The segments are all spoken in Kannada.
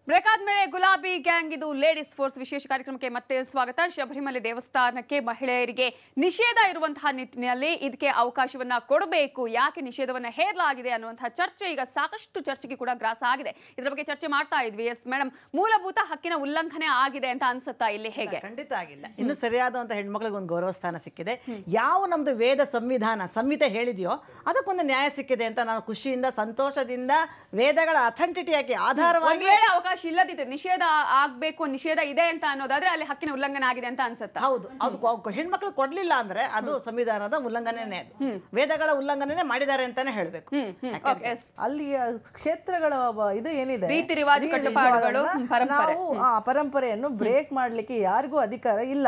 ಬ್ರೇಕ್ ಆದ್ಮೇಲೆ ಗುಲಾಬಿ ಗ್ಯಾಂಗ್ ಇದು ಲೇಡೀಸ್ ಫೋರ್ಸ್ ವಿಶೇಷ ಕಾರ್ಯಕ್ರಮಕ್ಕೆ ಮತ್ತೆ ಸ್ವಾಗತ. ಶಬರಿಮಲೆ ದೇವಸ್ಥಾನಕ್ಕೆ ಮಹಿಳೆಯರಿಗೆ ನಿಷೇಧ ಇರುವಂತಹ ನಿಟ್ಟಿನಲ್ಲಿ ಇದಕ್ಕೆ ಅವಕಾಶವನ್ನ ಕೊಡಬೇಕು, ಯಾಕೆ ನಿಷೇಧವನ್ನ ಹೇರಲಾಗಿದೆ ಅನ್ನುವಂತಹ ಚರ್ಚೆ ಈಗ ಸಾಕಷ್ಟು ಚರ್ಚೆಗೆ ಕೂಡ ಗ್ರಾಸ ಆಗಿದೆ. ಇದರ ಬಗ್ಗೆ ಚರ್ಚೆ ಮಾಡ್ತಾ ಇದ್ವಿ. ಎಸ್ ಮೇಡಮ್, ಮೂಲಭೂತ ಹಕ್ಕಿನ ಉಲ್ಲಂಘನೆ ಆಗಿದೆ ಅಂತ ಅನ್ಸುತ್ತಾ ಇಲ್ಲಿ? ಹೇಗೆ? ಖಂಡಿತ ಆಗಿಲ್ಲ. ಇನ್ನು ಸರಿಯಾದಂತ ಹೆಣ್ಮಕ್ಳಿಗೆ ಒಂದು ಗೌರವ ಸ್ಥಾನ ಸಿಕ್ಕಿದೆ. ಯಾವ ನಮ್ದು ವೇದ ಸಂಹಿತೆ ಹೇಳಿದೆಯೋ ಅದಕ್ಕೊಂದು ನ್ಯಾಯ ಸಿಕ್ಕಿದೆ ಅಂತ ನಾನು ಖುಷಿಯಿಂದ ಸಂತೋಷದಿಂದ ವೇದಗಳ ಅಥೆಂಟಿಟಿಯಾಗಿ ಆಧಾರವಾಗಿ ಅವಕಾಶ ಇಲ್ಲದಿದ್ರೆ ನಿಷೇಧ ಆಗ್ಬೇಕು, ನಿಷೇಧ ಇದೆ ಅಂತ ಅನ್ನೋದಾದ್ರೆ ಅಲ್ಲಿ ಹಕ್ಕಿನ ಉಲ್ಲಂಘನೆ ಆಗಿದೆ ಅಂತ ಅನ್ಸುತ್ತೆ. ಹೌದು, ಅದು ಹೆಣ್ಮಕ್ಳು ಕೊಡ್ಲಿಲ್ಲ ಅಂದ್ರೆ ಅದು ಸಂವಿಧಾನದ ಉಲ್ಲಂಘನೆ, ವೇದಗಳ ಉಲ್ಲಂಘನೆ ಮಾಡಿದ್ದಾರೆ ಅಂತಾನೆ ಹೇಳ್ಬೇಕು. ಅಲ್ಲಿ ಕ್ಷೇತ್ರಗಳ ಇದು ಏನಿದೆ ರೀತಿ ರಿವಾಜು ಕಟ್ಟುಪಾಡುಗಳು, ನಾವು ಆ ಪರಂಪರೆಯನ್ನು ಬ್ರೇಕ್ ಮಾಡ್ಲಿಕ್ಕೆ ಯಾರಿಗೂ ಅಧಿಕಾರ ಇಲ್ಲ.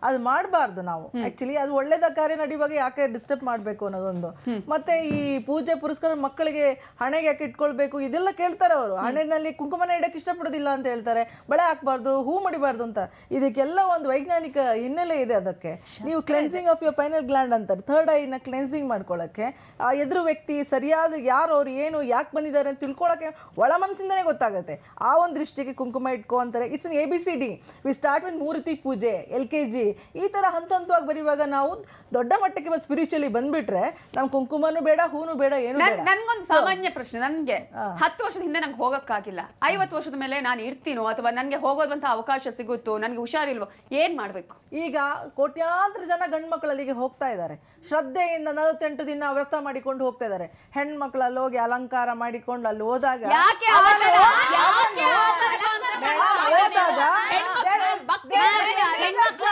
ಅದು ಮಾಡಬಾರ್ದು. ನಾವು ಆಕ್ಚುಲಿ ಅದು ಒಳ್ಳೇದ ಕಾರ್ಯ ನಡೆಯುವಾಗ ಯಾಕೆ ಡಿಸ್ಟರ್ಬ್ ಮಾಡ್ಬೇಕು ಅನ್ನೋದೊಂದು. ಮತ್ತೆ ಈ ಪೂಜೆ ಪುರಸ್ಕಾರ ಮಕ್ಕಳಿಗೆ ಹಣೆಗೆ ಯಾಕೆ ಇಟ್ಕೊಳ್ಬೇಕು ಇದೆಲ್ಲ ಕೇಳ್ತಾರೆ ಅವರು. ಹಣೆನಲ್ಲಿ ಕುಂಕುಮನ ಇಡಕ್ಕೆ ಇಷ್ಟಪಡೋದಿಲ್ಲ ಅಂತ ಹೇಳ್ತಾರೆ, ಬಳೆ ಹಾಕ್ಬಾರ್ದು, ಹೂ ಮಡಿಬಾರ್ದು ಅಂತ. ಇದಕ್ಕೆಲ್ಲ ಒಂದು ವೈಜ್ಞಾನಿಕ ಹಿನ್ನೆಲೆ ಇದೆ. ಅದಕ್ಕೆ ನೀವು cleansing of your final gland ಅಂತಾರೆ, ಥರ್ಡ್ ಐನ ಕ್ಲೆನ್ಸಿಂಗ್ ಮಾಡ್ಕೊಳ್ಳಕ್ಕೆ. ಆ ಎದುರು ವ್ಯಕ್ತಿ ಸರಿಯಾದ ಯಾರು ಅವ್ರು ಏನು ಯಾಕೆ ಬಂದಿದ್ದಾರೆ ಅಂತ ತಿಳ್ಕೊಳಕ್ಕೆ ಒಳ ಮನಸ್ಸಿಂದನೇ ಗೊತ್ತಾಗುತ್ತೆ. ಆ ಒಂದು ದೃಷ್ಟಿಗೆ ಕುಂಕುಮ ಇಟ್ಕೊ ಅಂತಾರೆ. It's an ABCD. We start with ಮೂರ್ತಿ ಪೂಜೆ, LKG, ಈ ತರ ಹಂತ ಹಂತವಾಗಿ ಬರೆಯುವಾಗ ನಾವು ದೊಡ್ಡ ಮಟ್ಟಕ್ಕೆ ಸ್ಪಿರಿಚುವಲಿ ಬಂದ್ಬಿಟ್ರೆ ನಮ್ ಕುಂಕುಮನೂ ಬೇಡ, ಹೂನು ಬೇಡ, ಏನು ಬೇಡ. ನನ್ಗೊಂದು ಸಾಮಾನ್ಯ ಪ್ರಶ್ನೆ. ನನ್ಗೆ 10 ವರ್ಷದ ಹಿಂದೆ ನಂಗೆ ಹೋಗಕ್ಕಾಗಿಲ್ಲ, 50 ವರ್ಷದ ಮೇಲೆ ನಾನು ಇರ್ತೀನೋ ಅಥವಾ ನನ್ಗೆ ಹೋಗೋದಂತ ಅವಕಾಶ ಸಿಗುತ್ತೋ, ನನ್ಗೆ ಹುಷಾರಿಲ್ವೋ, ಏನ್ ಮಾಡ್ಬೇಕು? ಈಗ ಕೋಟ್ಯಾಂತರ ಜನ ಗಂಡು ಮಕ್ಕಳು ಅಲ್ಲಿಗೆ ಹೋಗ್ತಾ ಇದ್ದಾರೆ. ಶ್ರದ್ಧೆಯಿಂದ 48 ದಿನ ವ್ರತ ಮಾಡಿಕೊಂಡು ಹೋಗ್ತಾ ಇದ್ದಾರೆ. ಹೆಣ್ಮಕ್ಳಲ್ಲಿ ಹೋಗಿ ಅಲಂಕಾರ ಮಾಡಿಕೊಂಡು ಅಲ್ಲಿ ಹೋದಾಗ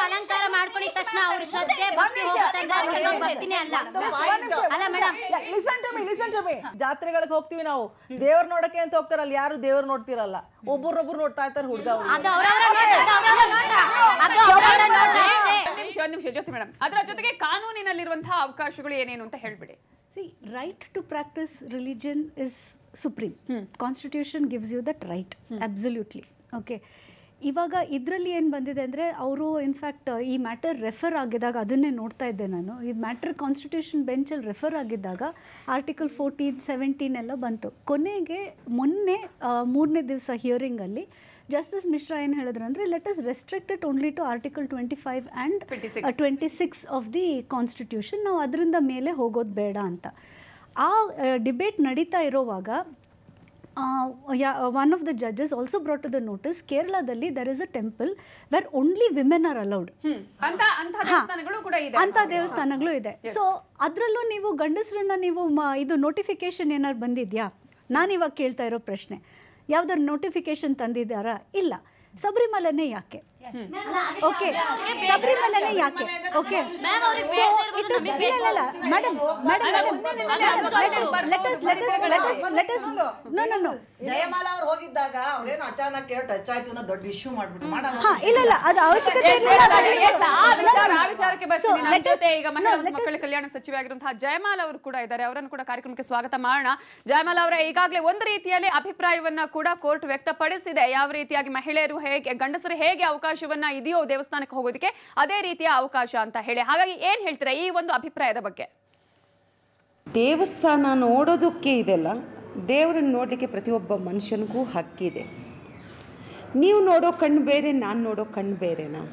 ಅಲಂಕಾರ ಮಾಡ್ಕೊಂಡಿದ ತಕ್ಷಣ ಅವ್ರ ಶ್ರದ್ಧೆ ಜಾತ್ರೆಗಳಿಗೆ ಹೋಗ್ತೀವಿ ನಾವು, ದೇವ್ರ ನೋಡಕ್ಕೆ ಅಂತ ಹೋಗ್ತಾರ. ಅಲ್ಲಿ ಯಾರು ದೇವ್ರ ನೋಡ್ತಿರಲ್ಲ, ಒಬ್ಬರೊಬ್ರು ನೋಡ್ತಾ ಇರ್ತಾರೆ ಹುಡುಗ. ನಿಮಿಷ ಜ್ಯೋತಿ ಮೇಡಮ್, ಅದರ ಜೊತೆಗೆ ಕಾನೂನಿನಲ್ಲಿರುವಂತಹ ಅವಕಾಶಗಳು ಏನೇನು ಅಂತ ಹೇಳ್ಬಿಡಿ. See, right to practice religion is supreme. Constitution gives you that right. Absolutely. Okay. ಇವಾಗ ಇದರಲ್ಲಿ ಏನು ಬಂದಿದೆ ಅಂದರೆ ಅವರು ಇನ್ಫ್ಯಾಕ್ಟ್ ಈ ಮ್ಯಾಟರ್ ರೆಫರ್ ಆಗಿದ್ದಾಗ ಅದನ್ನೇ ನೋಡ್ತಾ ಇದ್ದೆ ನಾನು. ಈ ಮ್ಯಾಟರ್ ಕಾನ್ಸ್ಟಿಟ್ಯೂಷನ್ ಬೆಂಚಲ್ಲಿ ರೆಫರ್ ಆಗಿದ್ದಾಗ ಆರ್ಟಿಕಲ್ 14, 17 ಎಲ್ಲ ಬಂತು. ಕೊನೆಗೆ ಮೊನ್ನೆ 3ನೇ ದಿವಸ ಹಿಯರಿಂಗಲ್ಲಿ ಜಸ್ಟಿಸ್ ಮಿಶ್ರಾ ಏನು ಹೇಳಿದ್ರು ಅಂದರೆ, let us restrict it only to article 25 and 26 of the constitution. ನಾವು ಅದರಿಂದ ಮೇಲೆ ಹೋಗೋದು ಬೇಡ ಅಂತ. ಆ ಡಿಬೇಟ್ ನಡೀತಾ ಇರೋವಾಗ one of the judges also brought to the notice, Kerala-dalli there is a temple where only women are allowed. anta devasthanagalu ide. So adrallu neevu gandasrನ್ನ ನೀವು ಇದು ನೋಟಿಫಿಕೇಶನ್ ಏನಾದ್ರು ಬಂದಿದ್ಯಾ? ನಾನು ಇವಾಗ ಕೇಳ್ತಾ ಇರೋ ಪ್ರಶ್ನೆ, ಯಾವ್ದಾದ್ರು ನೋಟಿಫಿಕೇಶನ್ ತಂದಿದ್ದಾರಾ? ಇಲ್ಲ. ಶಬರಿಮಲೆನೇ ಯಾಕೆ? ಓಕೆ, ಶಬರಿಮಲೆನೇ ಯಾಕೆ? ಓಕೆ, ಜಯಮಾಲಾ ಅವರು ಹೋಗಿದ್ದಾಗ ಅವ್ರೇನು ಅಚಾನಕ್ ಟಚ್ ಆಯ್ತು ಅನ್ನೋ ದೊಡ್ಡ ಇಶ್ಯೂ ಮಾಡ್ಬಿಟ್ಟು ಇಲ್ಲ ಅದು ಅವಶ್ಯಕತೆ ವಿಚಾರಕ್ಕೆ ಬರ್ತೀನಿ. ನಮ್ಮ ಜೊತೆ ಈಗ ಮಹಿಳಾ ಮತ್ತು ಮಕ್ಕಳ ಕಲ್ಯಾಣ ಸಚಿವೆ ಆಗಿರುವಂತಹ ಜಯಮಾಲಾ ಅವರು ಕೂಡ ಇದ್ದಾರೆ. ಅವರನ್ನು ಕೂಡ ಕಾರ್ಯಕ್ರಮಕ್ಕೆ ಸ್ವಾಗತ ಮಾಡೋಣ. ಜಯಮಾಲಾ ಅವರ ಈಗಾಗಲೇ ಒಂದು ರೀತಿಯಲ್ಲಿ ಅಭಿಪ್ರಾಯವನ್ನ ಕೂಡ ಕೋರ್ಟ್ ವ್ಯಕ್ತಪಡಿಸಿದೆ. ಯಾವ ರೀತಿಯಾಗಿ ಮಹಿಳೆಯರು ಹೇಗೆ, ಗಂಡಸರು ಹೇಗೆ ಅವಕಾಶವನ್ನ ಇದೆಯೋ ದೇವಸ್ಥಾನಕ್ಕೆ ಹೋಗೋದಕ್ಕೆ ಅದೇ ರೀತಿಯ ಅವಕಾಶ ಅಂತ ಹೇಳಿ. ಹಾಗಾಗಿ ಏನ್ ಹೇಳ್ತೀರಾ ಈ ಒಂದು ಅಭಿಪ್ರಾಯದ ಬಗ್ಗೆ? ದೇವಸ್ಥಾನ ನೋಡೋದಕ್ಕೆ ಇದೆಲ್ಲ, ದೇವರನ್ನು ನೋಡಲಿಕ್ಕೆ ಪ್ರತಿಯೊಬ್ಬ ಮನುಷ್ಯನಿಗೂ ಹಕ್ಕಿದೆ. ನೀವು ನೋಡೋ ಕಣ್ಣು ಬೇರೆ, ನಾನು ನೋಡೋ ಕಣ್ಣು ಬೇರೆನಾ?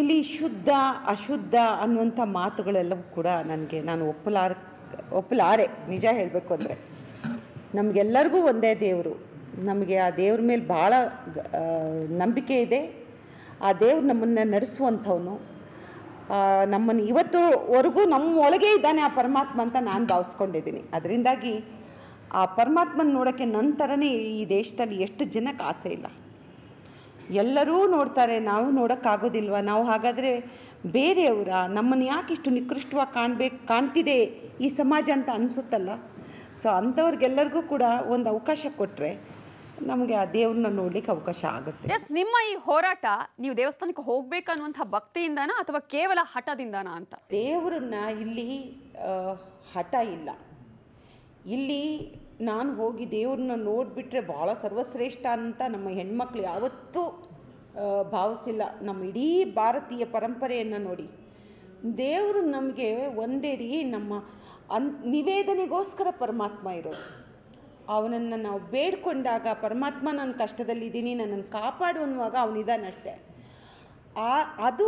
ಇಲ್ಲಿ ಶುದ್ಧ ಅಶುದ್ಧ ಅನ್ನುವಂಥ ಮಾತುಗಳೆಲ್ಲವೂ ಕೂಡ ನಾನು ಒಪ್ಪಲಾರೆ. ನಿಜ ಹೇಳಬೇಕು ಅಂದರೆ ನಮಗೆಲ್ಲರಿಗೂ ಒಂದೇ ದೇವರು. ನಮಗೆ ಆ ದೇವ್ರ ಮೇಲೆ ಭಾಳ ನಂಬಿಕೆ ಇದೆ. ಆ ದೇವ್ರು ನಮ್ಮನ್ನು ನಡೆಸುವಂಥವನು, ನಮ್ಮನ್ನು ಇವತ್ತುವರೆಗೂ ನಮ್ಮ ಒಳಗೆ ಇದ್ದಾನೆ ಆ ಪರಮಾತ್ಮ ಅಂತ ನಾನು ಭಾವಿಸ್ಕೊಂಡಿದ್ದೀನಿ. ಅದರಿಂದಾಗಿ ಆ ಪರಮಾತ್ಮನ ನೋಡೋಕ್ಕೆ ನನ್ನ ಥರನೇ ಈ ದೇಶದಲ್ಲಿ ಎಷ್ಟು ಜನಕ್ಕೆ ಆಸೆ ಇಲ್ಲ. ಎಲ್ಲರೂ ನೋಡ್ತಾರೆ, ನಾವು ನೋಡೋಕ್ಕಾಗೋದಿಲ್ವ? ನಾವು ಹಾಗಾದರೆ ಬೇರೆಯವರ ನಮ್ಮನ್ನು ಯಾಕೆ ಇಷ್ಟು ನಿಕೃಷ್ಟವಾಗಿ ಕಾಣ್ತಿದೆ ಈ ಸಮಾಜ ಅಂತ ಅನಿಸುತ್ತಲ್ಲ. ಸೊ ಅಂಥವ್ರಿಗೆಲ್ಲರಿಗೂ ಕೂಡ ಒಂದು ಅವಕಾಶ ಕೊಟ್ಟರೆ ನಮಗೆ ಆ ದೇವ್ರನ್ನ ನೋಡ್ಲಿಕ್ಕೆ ಅವಕಾಶ ಆಗುತ್ತೆ. ಎಸ್, ನಿಮ್ಮ ಈ ಹೋರಾಟ ನೀವು ದೇವಸ್ಥಾನಕ್ಕೆ ಹೋಗ್ಬೇಕನ್ನುವಂಥ ಭಕ್ತಿಯಿಂದಾನ ಅಥವಾ ಕೇವಲ ಹಠದಿಂದಾನ ಅಂತ? ದೇವರನ್ನ ಇಲ್ಲಿ ಹಠ ಇಲ್ಲ. ಇಲ್ಲಿ ನಾನು ಹೋಗಿ ದೇವ್ರನ್ನ ನೋಡಿಬಿಟ್ರೆ ಭಾಳ ಸರ್ವಶ್ರೇಷ್ಠ ಅಂತ ನಮ್ಮ ಹೆಣ್ಮಕ್ಳು ಯಾವತ್ತೂ ಭಾವಿಸಿಲ್ಲ. ನಮ್ಮ ಇಡೀ ಭಾರತೀಯ ಪರಂಪರೆಯನ್ನು ನೋಡಿ, ದೇವರು ನಮಗೆ ಒಂದೇ ರೀ ನಮ್ಮ ನಿವೇದನೆಗೋಸ್ಕರ ಪರಮಾತ್ಮ ಇರೋದು. ಅವನನ್ನು ನಾವು ಬೇಡ್ಕೊಂಡಾಗ ಪರಮಾತ್ಮ ನಾನು ಕಷ್ಟದಲ್ಲಿದ್ದೀನಿ ನನ್ನನ್ನು ಕಾಪಾಡು ಅನ್ನುವಾಗ ಅವನಿದಾನಷ್ಟೆ. ಅದು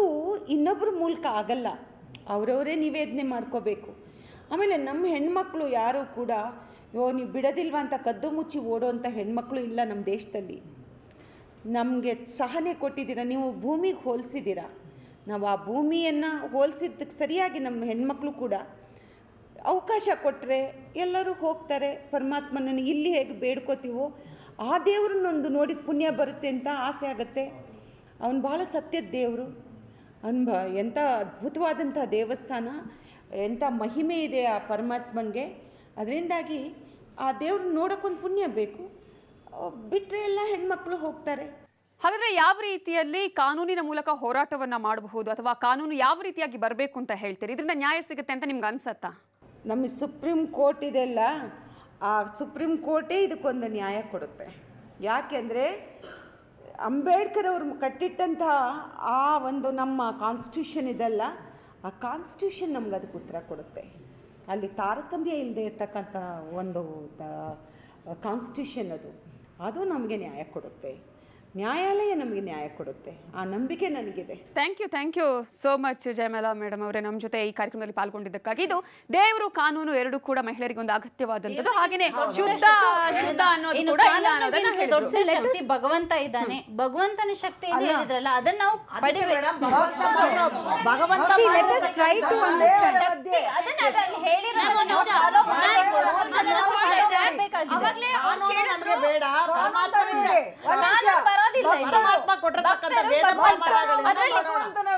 ಇನ್ನೊಬ್ಬರ ಮೂಲಕ ಆಗಲ್ಲ, ಅವರವರೇ ನಿವೇದನೆ ಮಾಡ್ಕೋಬೇಕು. ಆಮೇಲೆ ನಮ್ಮ ಹೆಣ್ಮಕ್ಳು ಯಾರೂ ಕೂಡ ನೀವು ಬಿಡೋದಿಲ್ವ ಅಂತ ಕದ್ದು ಮುಚ್ಚಿ ಓಡೋವಂಥ ಹೆಣ್ಮಕ್ಳು ಇಲ್ಲ ನಮ್ಮ ದೇಶದಲ್ಲಿ. ನಮಗೆ ಸಹನೆ ಕೊಟ್ಟಿದ್ದೀರ, ನೀವು ಭೂಮಿಗೆ ಹೋಲಿಸಿದ್ದೀರ. ನಾವು ಆ ಭೂಮಿಯನ್ನು ಹೋಲಿಸಿದ್ದಕ್ಕೆ ಸರಿಯಾಗಿ ನಮ್ಮ ಹೆಣ್ಮಕ್ಳು ಕೂಡ ಅವಕಾಶ ಕೊಟ್ಟರೆ ಎಲ್ಲರೂ ಹೋಗ್ತಾರೆ. ಪರಮಾತ್ಮನನ್ನು ಇಲ್ಲಿ ಹೇಗೆ ಬೇಡ್ಕೋತೀವೋ ಆ ದೇವ್ರನ್ನೊಂದು ನೋಡಿದ ಪುಣ್ಯ ಬರುತ್ತೆ ಅಂತ ಆಸೆ ಆಗುತ್ತೆ. ಅವನು ಭಾಳ ಸತ್ಯದ ದೇವರು, ಎಂಥ ಅದ್ಭುತವಾದಂಥ ದೇವಸ್ಥಾನ, ಎಂಥ ಮಹಿಮೆ ಇದೆ ಆ ಪರಮಾತ್ಮಂಗೆ. ಅದರಿಂದಾಗಿ ಆ ದೇವ್ರನ್ನ ನೋಡೋಕ್ಕೊಂದು ಪುಣ್ಯ ಬೇಕು, ಬಿಟ್ಟರೆ ಎಲ್ಲ ಹೆಣ್ಮಕ್ಳು ಹೋಗ್ತಾರೆ. ಹಾಗಾದ್ರೆ ಯಾವ ರೀತಿಯಲ್ಲಿ ಕಾನೂನಿನ ಮೂಲಕ ಹೋರಾಟವನ್ನ ಮಾಡಬಹುದು ಅಥವಾ ಕಾನೂನು ಯಾವ ರೀತಿಯಾಗಿ ಬರಬೇಕು ಅಂತ ಹೇಳ್ತೀರಿ? ಇದರಿಂದ ನ್ಯಾಯ ಸಿಗುತ್ತೆ ಅಂತ ನಿಮ್ಗೆ ಅನ್ಸತ್ತಾ? ನಮ್ಮ ಸುಪ್ರೀಂ ಕೋರ್ಟ್ ಇದೆಲ್ಲ, ಆ ಸುಪ್ರೀಂ ಕೋರ್ಟೇ ಇದಕ್ಕೊಂದು ನ್ಯಾಯ ಕೊಡುತ್ತೆ. ಯಾಕೆಂದರೆ ಅಂಬೇಡ್ಕರ್ ಅವರು ಕಟ್ಟಿಟ್ಟಂತಹ ಆ ಒಂದು ನಮ್ಮ ಕಾನ್ಸ್ಟಿಟ್ಯೂಷನ್ ಇದೆಲ್ಲ, ಆ ಕಾನ್ಸ್ಟಿಟ್ಯೂಷನ್ ನಮ್ಗೆ ಅದಕ್ಕೆ ಉತ್ತರ ಕೊಡುತ್ತೆ. ಅಲ್ಲಿ ತಾರತಮ್ಯ ಇಲ್ಲದೆ ಇರ್ತಕ್ಕಂಥ ಒಂದು ಕಾನ್ಸ್ಟಿಟ್ಯೂಷನ್ ಅದು ನಮಗೆ ನ್ಯಾಯ ಕೊಡುತ್ತೆ. ನ್ಯಾಯಾಲಯ ನಮಗೆ ನ್ಯಾಯ ಕೊಡುತ್ತೆ, ಆ ನಂಬಿಕೆ ನನಗಿದೆ. Thank you so much Jayamala madam ಅವರೇ ನಮ್ಮ ಜೊತೆ ಈ ಕಾರ್ಯಕ್ರಮದಲ್ಲಿ ಪಾಲ್ಗೊಂಡಿದ್ದಕ್ಕಾಗಿ. ಇದು ದೇವರು ಕಾನೂನು ಎರಡೂ ಕೂಡ ಮಹಿಳೆಯರಿಗೆ ಒಂದು ಅಗತ್ಯವಾದಂಥದ್ದು. ಹಾಗೇನೆ ಶುದ್ಧ ಅನ್ನೋದು ಕೂಡ ಇಲ್ಲ ಅನ್ನೋದನ್ನ ಹೇಳಿದ್ರು. ದೊಡ್ಡ ಶಕ್ತಿ ಭಗವಂತ ಇದ್ದಾನೆ, ಭಗವಂತನ ಶಕ್ತಿ ಏನು ಹೇಳಿದ್ರಲ್ಲ ಅದನ್ನ ನಾವು ಪಡಿಬೇಕು.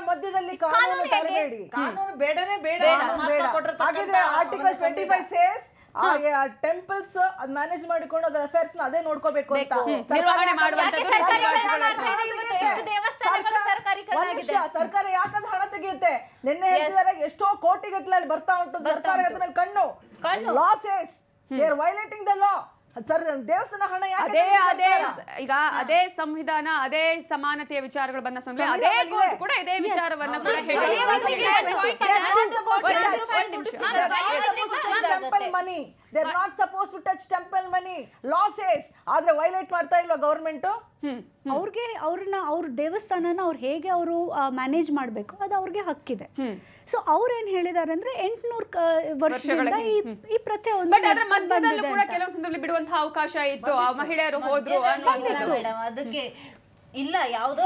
ಮಧ್ಯದಲ್ಲಿ ಕಾನೂನು ಬೇಡನೇ ಬೇಡ. ಹಾಗಿದ್ರೆ ಆರ್ಟಿಕಲ್ 25 ಸೇಸ್ ಟೆಂಪಲ್ಸ್ ಅದ್ ಮ್ಯಾನೇಜ್ ಮಾಡಿಕೊಂಡು ಅದರ ಅಫೇರ್ಸ್ ಅದೇ ನೋಡ್ಕೋಬೇಕು ಅಂತ ಸರ್ಕಾರ ಯಾಕಂದ್ರೆ ಹಣ ತೆಗೆಯುತ್ತೆ. ನಿನ್ನೆ ಹೇಳ್ತಿದ್ದಾರೆ ಎಷ್ಟೋ ಕೋಟಿಗಟ್ಟಲೆ ಅಲ್ಲಿ ಬರ್ತಾ ಉಂಟು ಸರ್ಕಾರ ಮೇಲೆ ಕಣ್ಣು. Law says they are violating the law. ದೇವಸ್ಥಾನ ಹಣ ಈಗ ಅದೇ ಸಂವಿಧಾನ ಅದೇ ಸಮಾನತೆಯ ವಿಚಾರಗಳು ಬಂದ ಸಮಯ ಅದೇ ಕೋರ್ಟ್ ಕೂಡ ಇದೇ ವಿಚಾರವನ್ನ ಕೂಡ temple money they are not suppose to touch temple money. Law says ಆದ್ರೆ ವೈಲೇಟ್ ಮಾಡ್ತಾ ಇಲ್ಲ ಗವರ್ಮೆಂಟ್. ಅವ್ರಿಗೆ ಅವ್ರ ದೇವಸ್ಥಾನನ ಅವ್ರು ಹೇಗೆ ಅವರು ಮ್ಯಾನೇಜ್ ಮಾಡಬೇಕು ಅದು ಅವ್ರಿಗೆ ಹಕ್ಕಿದೆ. ಸೊ ಅವ್ರೇನ್ ಹೇಳಿದಾರೆ ಅಂದ್ರೆ 800 ವರ್ಷಗಳಿಂದ ಈ ಪ್ರತಿ ಮಧ್ಯದಲ್ಲೂ ಕೂಡ ಕೆಲವು ಸಂದರ್ಭದಲ್ಲಿ ಬಿಡುವಂತಹ ಅವಕಾಶ ಇತ್ತು, ಮಹಿಳೆಯರು ಹೋದ್ರು ಮೇಡಮ್. ಅದಕ್ಕೆ ಇಲ್ಲ ಯಾವುದೋ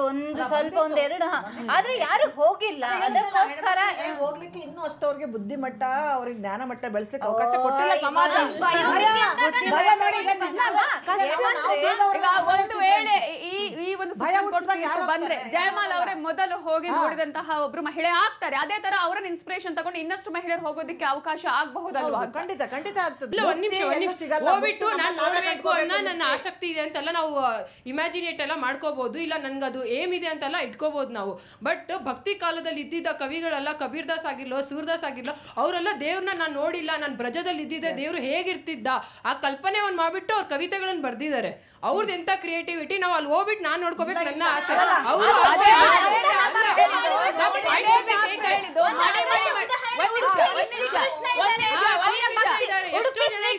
ಒಂದು ಸ್ವಲ್ಪ ಒಂದೆರಡು, ಆದ್ರೆ ಯಾರು ಹೋಗಿಲ್ಲ. ಅದಕ್ಕೋಸ್ಕರ ಹೋಗ್ಲಿಕ್ಕೆ ಇನ್ನೂ ಅಷ್ಟು ಅವ್ರಿಗೆ ಬುದ್ಧಿಮಟ್ಟ ಅವ್ರಿಗೆ ಜ್ಞಾನ ಮಟ್ಟ ಬೆಳೆಸಲಿಕ್ಕೆ ಅವಕಾಶ ಕೊಟ್ಟಿಲ್ಲ ಸಮಾಜ. ಒಂದು ವೇಳೆ ಈ ಒಂದು ಸುಪ್ರೀಂ ಕೋರ್ಟ್ ತೀರ್ಪು ಬಂದ್ರೆ ಜಯಮಾಲ್ ಅವರೇ ಮೊದಲು ಹೋಗಿ ನೋಡಿದಂತಹ ಒಬ್ರು ಮಹಿಳೆ ಆಗ್ತಾರೆ. ಅದೇ ತರ ಅವರನ್ನ ಇನ್ಸ್ಪಿರೇಷನ್ ತಗೊಂಡು ಇನ್ನಷ್ಟು ಮಹಿಳೆಯರು ಹೋಗೋದಕ್ಕೆ ಅವಕಾಶ ಆಗಬಹುದಲ್ವಾ? ಖಂಡಿತ ಆಗ್ತದೆ. ಒಂದ್ ನಿಮಿಷ ಹೋಗ್ಬಿಟ್ಟು ನಾನು ನೋಡ್ಬೇಕು ಅನ್ನೋ ನನ್ನ ಆಸಕ್ತಿ ಇದೆ ಅಂತೆಲ್ಲ ನಾವು ಇಮ್ಯಾಜಿನೇಟ್ ಎಲ್ಲ ಮಾಡ್ಕೋಬಹುದು, ಇಲ್ಲ ನನ್ಗದು ಏಮ್ ಇದೆ ಅಂತೆಲ್ಲ ಇಟ್ಕೋಬಹುದು ನಾವು. ಬಟ್ ಭಕ್ತಿ ಕಾಲದಲ್ಲಿ ಇದ್ದಿದ್ದ ಕವಿಗಳೆಲ್ಲ ಕಬೀರ್ದಾಸ್ ಆಗಿರ್ಲೋ ಸೂರ್ದಾಸ್ ಆಗಿರ್ಲೋ ಅವರೆಲ್ಲ ದೇವ್ರನ್ನ ನಾನು ನೋಡಿಲ್ಲ, ನಾನು ಬ್ರಜದಲ್ಲಿ ಇದ್ದಿದ್ದೆ, ದೇವ್ರು ಹೇಗಿರ್ತಿದ್ದ ಆ ಕಲ್ಪನೆ ಒಂದ್ ಮಾಡ್ಬಿಟ್ಟು ಅವ್ರ ಕವಿತೆಗಳನ್ನ ಬರ್ದಿದ್ದಾರೆ. ಅವ್ರದ್ದು ಎಂತ ಕ್ರಿಯೇಟಿವಿಟಿ. ನಾವು ಅಲ್ಲಿ ಹೋಗ್ಬಿಟ್ಟು ನಾನ್ ನೋಡ್ಕೋಬೇಕು ನನ್ನ ಆಸೆ. ಅವರು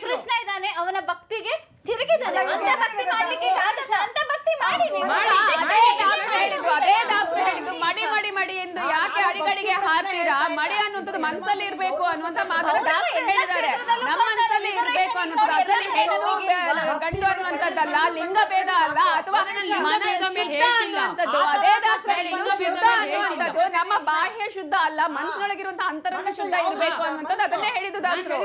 ಕೃಷ್ಣ ಇದ್ದಾನೆ, ಅವನ ಭಕ್ತಿಗೆ ತಿರುಗಿದಾನೆ. ಅಂತ ಭಕ್ತಿ ಮಾಡ್ಲಿಕ್ಕೆ ಅಂತ ಭಕ್ತಿ ಮಾಡಿ ಮಡಿ ಮಡಿ ಮಡಿ ಎಂದು ಯಾಕೆ ಅಡಿಗಡಿಗೆ ಹಾಕ್ತೀರಾ? ಮಡಿ ಅನ್ನುವಂಥದ್ದು ಮನಸ್ಸಲ್ಲಿ ಇರ್ಬೇಕು ಅನ್ನುವಂತ ಮಾತನ್ನ ಹೇಳಿದ್ದಾರೆ. ನಮ್ಮ ಮನಸ್ಸಲ್ಲಿ ಇರ್ಬೇಕು ಅನ್ನುವಂಥದ್ದು, ಅದರಲ್ಲಿ ಹೆಣ್ಣು ಗಂಡು ಅನ್ನುವಂಥದ್ದಲ್ಲ, ಲಿಂಗ ಭೇದ ಅಲ್ಲ, ಅಥವಾ ಅನ್ನುವಂಥದ್ದು ಅದೇ ಶುದ್ಧ ಅನ್ನುವಂಥದ್ದು ನಮ್ಮ ಬಾಹ್ಯ ಶುದ್ಧ ಅಲ್ಲ, ಮನಸ್ಸಿನೊಳಗಿರುವಂತಹ ಅಂತರಂಗ ಶುದ್ಧ ಇರ್ಬೇಕು ಅನ್ನುವಂಥದ್ದು ಅದನ್ನೇ ಹೇಳಿದ್ದು ದಾಸರು.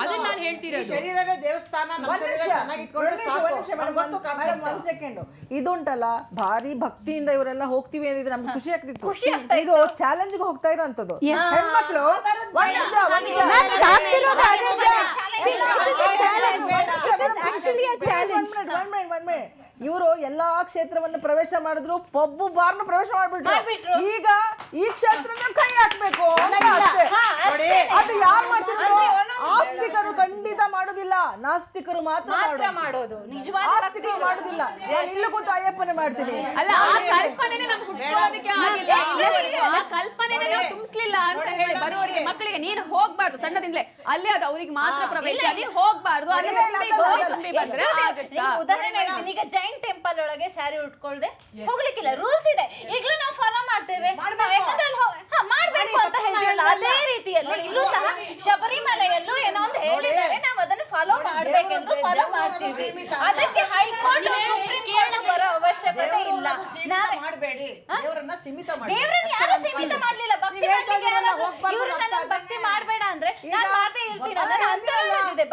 ಅದನ್ನ ನಾನು ಹೇಳ್ತಿರೋದು. ಇದುಂಟಲ್ಲ ಭಾರಿ ಭಕ್ತಿಯಿಂದ ಇವರೆಲ್ಲ ಹೋಗ್ತೀವಿ ಅಂದಿದ್ರೆ ನಮ್ಗೆ ಖುಷಿ ಆಗ್ತಿತ್ತು. ಇದು ಚಾಲೆಂಜ್ ಗೆ ಹೋಗ್ತಾ ಇರೋಂಥದ್ದು. ಹೆಣ್ಮಕ್ಳು ಇವರು ಎಲ್ಲಾ ಕ್ಷೇತ್ರವನ್ನು ಪ್ರವೇಶ ಮಾಡಿದ್ರು, ಪಬ್ಬು ಬಾರ್ನು ಪ್ರವೇಶ ಮಾಡ್ಬಿಟ್ರು. ಈಗ ಈ ಕ್ಷೇತ್ರನ ಕೈ ಹಾಕ್ಬೇಕು ಅಷ್ಟೇ. ಅದು ಯಾರು ಮಾಡ್ತಿರೋದು? ಆಸ್ತಿಕರು ಖಂಡಿತ ಮಾಡೋದಿಲ್ಲ, ನಾಸ್ತಿಕರು ಮಾತ್ರ ಮಾಡೋದು. ಆಸ್ತಿಕರು ಮಾಡೋದಿಲ್ಲ. ನಾನು ಇಲ್ಲೂ ಕೂತು ಅಯ್ಯಪ್ಪನೇ ಮಾಡ್ತೀನಿ. ಅಲ್ಲ, ಆ ಕಲ್ಪನೆನೇ ನಮ್ಗೆ ಹುಟ್ಟಿಸ್ಕೊಳ್ಳೋದಕ್ಕೆ ಆಗಿಲ್ಲ, ಆ ಕಲ್ಪನೆನೇ ನಾವು ತುಂಬಿಸ್ಲಿಲ್ಲ ಅಂತ ಹೇಳಿ ಬರುವವರಿಗೆ ಮಕ್ಕಳಿಗೆ ನೀನು ಹೋಗ್ಬಾರ್ದು ಸಣ್ಣದಿಂದಲೇ, ಅಲ್ಲೇ ಅದು ಅವ್ರಿಗೆ ಮಾತ್ರ ಪ್ರವೇಶ, ನೀನು ಹೋಗ್ಬಾರ್ದು ಅಲ್ಲೇ ತುಂಬಿ ಬಂದ್ರೆ ಆಗುತ್ತಾ? ಉದಾಹರಣೆ ಹೇಳ್ತೀನಿ, ಈಗ ಜೈನ್ ಟೆಂಪಲ್ ಒಳಗೆ ಸ್ಯಾರಿ ಉಟ್ಕೊಳ್ದೆ ಹೋಗ್ಲಿಕ್ಕಿಲ್ಲ, ರೂಲ್ಸ್ ಇದೆ, ಈಗಲೂ ನಾವು ಫಾಲೋ ಮಾಡ್ತೇವೆ, ಯಾಕಂದ್ರೆ ಮಾಡ್ಬೇಕು ಅಂತ ಹೇಳಿಲ್ಲ. ಅದೇ ರೀತಿಯಲ್ಲಿ ಇಲ್ಲೂ ಸಹ ಶಬರಿಮಲೆಯಲ್ಲೂ ಏನೋ ಒಂದು ಹೇಳಿದ್ದಾರೆ, ನಾವು ಅದನ್ನು ಫಾಲೋ ಮಾಡ್ಬೇಕೆಂದು ಫಾಲೋ ಮಾಡ್ತೀವಿ. ಅದಕ್ಕೆ ಹೈಕೋರ್ಟ್ ಸುಪ್ರೀಂ ಕೋರ್ಟ್ ಬರೋ ಅವಶ್ಯಕತೆ ಇಲ್ಲ. ಮಾಡಬೇಡಿ, ದೇವರನ್ನ ಸೀಮಿತ ಮಾಡಿ. ದೇವರನ್ನ ಯಾರು ಸೀಮಿತ ಮಾಡ್ಲಿಲ್ಲ. ಭಕ್ತಿ ಮಾಡ್ಲಿಕ್ಕೆ ಇವರು ನನ್ನ ಭಕ್ತಿ ಮಾಡಬೇಡ ಅಂದ್ರೆ ನಾನು ಮಾಡ್ತಾ ಇರ್ತೀನಿ. ಅದನ್ನ ಅಂತರವಿದೆ.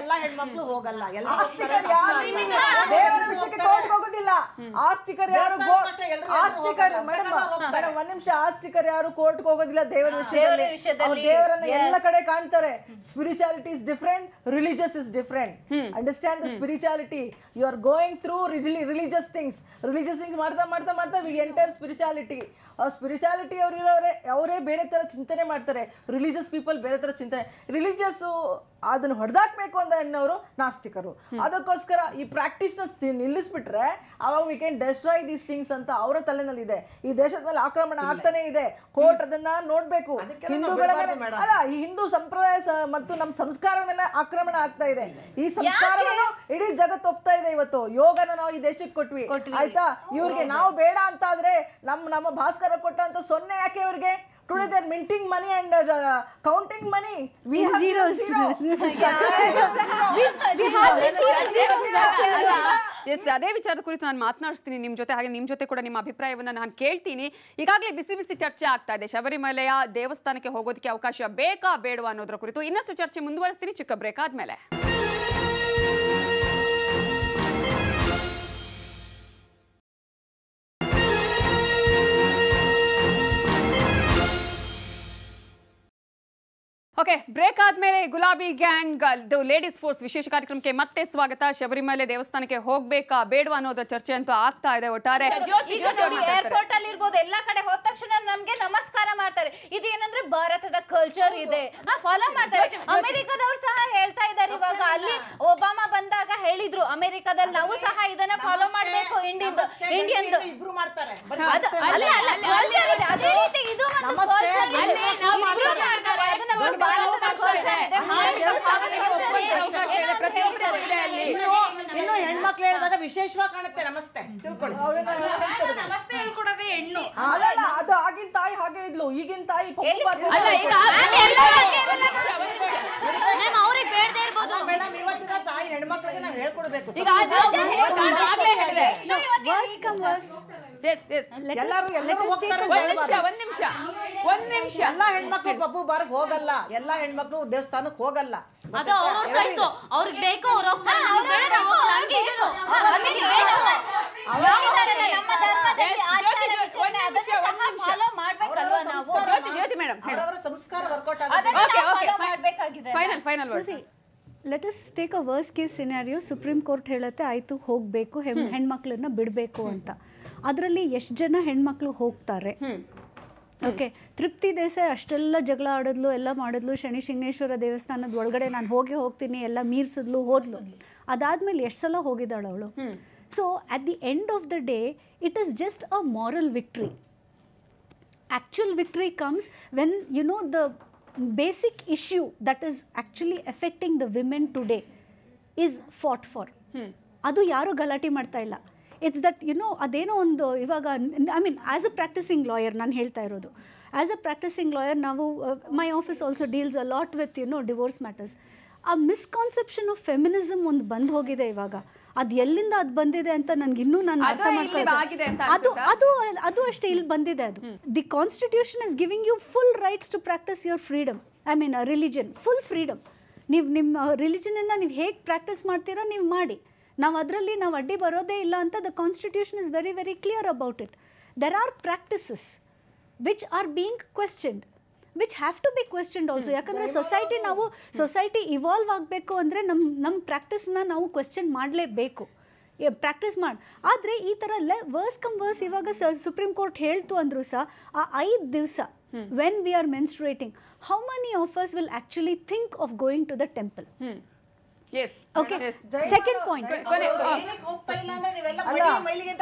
ಎಲ್ಲ ಹೆಣ್ಮಕ್ಳು ಹೋಗಲ್ಲ. ಆಸ್ತಿಕರು ಯಾರು ದೇವರ ವಿಷಯಕ್ಕೆ ಕೋರ್ಟ್ಗೆ ಹೋಗೋದಿಲ್ಲ. ಆಸ್ತಿಕರು ಯಾರು ಮೇಡಮ್ ಒಂದ್ ನಿಮಿಷ, ಆಸ್ತಿಕರು ಯಾರು ಕೋರ್ಟ್ಗೆ ಹೋಗೋದಿಲ್ಲ ದೇವರ ವಿಷಯದಲ್ಲಿ. ದೇವರನ್ನ ಎಲ್ಲ ಕಡೆ ಕಾಣ್ತಾರೆ. Spirituality is different, religious is different. Understand the spirituality. You are going through religious things. Religious things ಮಾಡ್ತಾ ಮಾಡ್ತಾ ಮಾಡ್ತಾ ವಿ ಎಂಟರ್ ಸ್ಪಿರಿಚುಯಾಲಿಟಿ. ಆ ಸ್ಪಿರಿಚುಯಾಲಿಟಿ ಅವ್ರು ಇರೋರೆ ಅವರೇ ಬೇರೆ ಥರ ಚಿಂತನೆ ಮಾಡ್ತಾರೆ. ರಿಲಿಜಿಯಸ್ ಪೀಪಲ್ ಬೇರೆ ಥರ ಚಿಂತನೆ. ರಿಲಿಜಿಯಸ್ಸು ಅದನ್ನು ಹೊಡೆದಾಕ್ಬೇಕು ಅಂತ ಅನ್ನೋರು ನಾಸ್ತಿಕರು. ಅದಕ್ಕೋಸ್ಕರ ಈ ಪ್ರಾಕ್ಟೀಸ್ನ ನಿಲ್ಲಿಸ್ಬಿಟ್ರೆ ಅವಾಗ we can destroy these things ಅಂತ ಅವರ ತಲೆನಲ್ಲಿದೆ. ಈ ದೇಶದ ಮೇಲೆ ಆಕ್ರಮಣ ಆಗ್ತಾನೆ ಇದೆ. ಕೋರ್ಟ್ ಅದನ್ನ ನೋಡ್ಬೇಕು. ಹಿಂದೂಗಳ ಮೇಲೆ ಅಲ್ಲ, ಈ ಹಿಂದೂ ಸಂಪ್ರದಾಯ ಮತ್ತು ನಮ್ಮ ಸಂಸ್ಕಾರದ ಮೇಲೆ ಆಕ್ರಮಣ ಆಗ್ತಾ ಇದೆ. ಈ ಸಂಸ್ಕಾರವನ್ನು ಇಡೀ ಜಗತ್ತು ಒಪ್ತಾ ಇದೆ. ಇವತ್ತು ಯೋಗನ ನಾವು ಈ ದೇಶಕ್ಕೆ ಕೊಟ್ವಿ, ಆಯ್ತಾ? ಇವ್ರಿಗೆ ನಾವು ಬೇಡ ಅಂತ ಆದ್ರೆ ನಮ್ಮ ಭಾಸ್ಕರ ಕೊಟ್ಟಂತ 0 ಯಾಕೆ ಇವ್ರಿಗೆ? Today they are minting money and counting money. We have zeros. Yes, ಅದೇ ವಿಚಾರದ ಕುರಿತು ನಾನು ಮಾತನಾಡಿಸ್ತೀನಿ ನಿಮ್ಮ ಜೊತೆ. ಹಾಗೆ ನಿಮ್ಮ ಜೊತೆ ಕೂಡ ನಿಮ್ಮ ಅಭಿಪ್ರಾಯವನ್ನು ನಾನು ಕೇಳ್ತೀನಿ. ಈಗಾಗಲೇ ಬಿಸಿ ಬಿಸಿ ಚರ್ಚೆ ಆಗ್ತಾ ಇದೆ, ಶಬರಿಮಲೆಯ ದೇವಸ್ಥಾನಕ್ಕೆ ಹೋಗೋದಕ್ಕೆ ಅವಕಾಶ ಬೇಕಾ ಬೇಡವಾ ಅನ್ನೋದ್ರ ಕುರಿತು. ಇನ್ನಷ್ಟು ಚರ್ಚೆ ಮುಂದುವರಿಸ್ತೀನಿ ಚಿಕ್ಕ ಬ್ರೇಕ್ ಆದ್ಮೇಲೆ. ಓಕೆ, ಬ್ರೇಕ್ ಆದ್ಮೇಲೆ ಗುಲಾಬಿ ಗ್ಯಾಂಗ್ ಲೇಡೀಸ್ ಫೋರ್ಸ್ ವಿಶೇಷ ಕಾರ್ಯಕ್ರಮಕ್ಕೆ ಮತ್ತೆ ಸ್ವಾಗತ. ಶಬರಿಮಲೆ ದೇವಸ್ಥಾನಕ್ಕೆ ಹೋಗ್ಬೇಕಾ ಬೇಡವಾ ಅನ್ನೋದ್ರ ಚರ್ಚೆ ಅಂತೂ ಆಗ್ತಾ ಇದೆ. ಒಟ್ಟಾರೆ ಏರ್ಪೋರ್ಟ್ ಅಲ್ಲಿ ಇರ್ಬೋದು, ಎಲ್ಲಾ ಕಡೆ ಹೋದ ತಕ್ಷಣ ನಮ್ಗೆ ನಮಸ್ಕಾರ ಮಾಡ್ತಾರೆ. ಇದೇನಂದ್ರೆ ಭಾರತದ ಕಲ್ಚರ್ ಇದೆ, ಫಾಲೋ ಮಾಡ್ತಾರೆ. ಅಮೆರಿಕದವ್ರು ಸಹ ಹೇಳ್ತಾ ಇದ್ದಾರೆ. ಇವಾಗ ಅಲ್ಲಿ ಒಬಾಮಾ ಬಂದಾಗ ಹೇಳಿದ್ರು, ಅಮೆರಿಕದಲ್ಲಿ ನಾವು ಸಹ ಇದನ್ನ ಫಾಲೋ ಮಾಡ್ಬೇಕು. ಇಂಡಿಯನ್ ಇಬ್ರು ಮಾಡ್ತಾರೆ. ಅದೇ ರೀತಿ ಇದು ಒಂದು ಕಲ್ಚರ್ ಇದೆ. ಇನ್ನು ಹೆಣ್ಮಕ್ಳು ಹೇಳಿದಾಗ ವಿಶೇಷವಾಗಿ ಕಾಣುತ್ತೆ. ನಮಸ್ತೆ ತಿಳ್ಕೊಳ್ಳಿ. ನಮಸ್ತೆ ಹೇಳ್ಕೊಡೋದೇ ಹೆಣ್ಣು. ಅಲ್ಲ, ಅದು ಆಗಿನ ತಾಯಿ ಹಾಗೆ ಇದ್ಲು, ಈಗಿನ ತಾಯಿ ಅವ್ರಿಗೆ ಬೇಡದೇ ಇರ್ಬೋದು. ಮೇಡಮ್, ಇವತ್ತಿನ ತಾಯಿ ಹೆಣ್ಮಕ್ಳಿಗೆ ನಾವು ಹೇಳ್ಕೊಡ್ಬೇಕು. ಒಂದ್ ನಿಮಿಷ ಎಲ್ಲಾ ಹೆಣ್ಮಕ್ಳು ಪಪ್ಪು ಬಾರ್ಗ್ ಹೋಗಲ್ಲ, ಎಲ್ಲಾ ಹೆಣ್ಮಕ್ಳು ದೇವಸ್ಥಾನಕ್ಕೆ ಹೋಗಲ್ಲ. ಅದು ಅವ್ರ ಚಾಯ್ಸ್, ಅವ್ರಿಗೆ ಬೇಕು, ಅವ್ರು ಹೋಗ್ತಾರೆ. ಅವರವರ ಸಂಸ್ಕಾರ ವರ್ಕೌಟ್ ಮಾಡಬೇಕಾಗಿದೆ. Final words. Let us take a worst case scenario. Supreme court ಹೇಳುತ್ತೆ ಆಯಿತು ಹೋಗಬೇಕು, ಹೆಣ್ಮಕ್ಳನ್ನ ಬಿಡಬೇಕು ಅಂತ. ಅದರಲ್ಲಿ ಎಷ್ಟು ಜನ ಹೆಣ್ಮಕ್ಳು ಹೋಗ್ತಾರೆ? ಓಕೆ, ತೃಪ್ತಿ ದೇಸಾಯಿ ಅಷ್ಟೆಲ್ಲ ಜಗಳ ಆಡಿದ್ಲು, ಎಲ್ಲ ಮಾಡಿದ್ಲು. ಶನಿ ಶಿಂಗೇಶ್ವರ ದೇವಸ್ಥಾನದ ಒಳಗಡೆ ನಾನು ಹೋಗ್ತೀನಿ ಎಲ್ಲ ಮೀರಿಸಿದ್ಲು, ಹೋದ್ಲು. ಅದಾದ್ಮೇಲೆ ಎಷ್ಟು ಸಲ ಹೋಗಿದ್ದಾಳು ಅವಳು? So at the end of the day it is just a moral victory. Actual victory comes when you know the basic issue that is actually affecting the women today is fought for. ಅದು ಯಾರು ಗಲಾಟೆ ಮಾಡ್ತಾ ಇಲ್ಲ. ಇಟ್ಸ್ ದಟ್ ಅದೇನೋ ಒಂದು ಇವಾಗ I mean as a practising lawyer ನಾನು ಹೇಳ್ತಾ ಇರೋದು. ಆ್ಯಸ್ ಅ ಪ್ರಾಕ್ಟಿಸಿಂಗ್ ಲಾಯರ್ ನಾವು my office also deals a lot with divorce matters. ಆ ಮಿಸ್ಕಾನ್ಸೆಪ್ಷನ್ ಆಫ್ ಫೆಮಿನಿಸಮ್ ಒಂದು ಬಂದು ಹೋಗಿದೆ ಇವಾಗ. ಅದು ಎಲ್ಲಿಂದ ಅದು ಬಂದಿದೆ ಅಂತ ನನಗೆ ಇನ್ನೂ ನಾನು ಅರ್ಥ ಮಾಡ್ಕೊಳ್ಳೋದು. ಅದು ಅಷ್ಟೇ ಇಲ್ಲಿ ಬಂದಿದೆ. ಅದು the constitution is giving you full rights to practise your freedom. I mean religion, full freedom. ನೀವು ನಿಮ್ಮ ರಿಲಿಜನನ್ನು ನೀವು ಹೇಗೆ ಪ್ರಾಕ್ಟೀಸ್ ಮಾಡ್ತೀರಾ ನೀವು ಮಾಡಿ. ನಾವು ಅದರಲ್ಲಿ ನಾವು ಅಡ್ಡಿ ಬರೋದೇ ಇಲ್ಲ ಅಂತ the constitution is very very clear about it. There are practices which are being questioned, which have to be questioned also. ಯಾಕಂದರೆ ಸೊಸೈಟಿ ಇವಾಲ್ವ್ ಆಗಬೇಕು ಅಂದರೆ ನಮ್ಮ ಪ್ರಾಕ್ಟೀಸ್ನ ನಾವು ಕ್ವೆಶ್ಚನ್ ಮಾಡಲೇಬೇಕು. ಪ್ರಾಕ್ಟೀಸ್ ಮಾಡಿ. ಆದರೆ ಈ ಥರ ವರ್ಸ್ ಕಮ್ ವರ್ಸ್ ಇವಾಗ ಸುಪ್ರೀಂ ಕೋರ್ಟ್ ಹೇಳ್ತು ಅಂದರೂ ಸಹ ಆ 5 ದಿವಸ when we are menstruating, how many of us will actually think of going to the temple? Yes. Okay. Second point.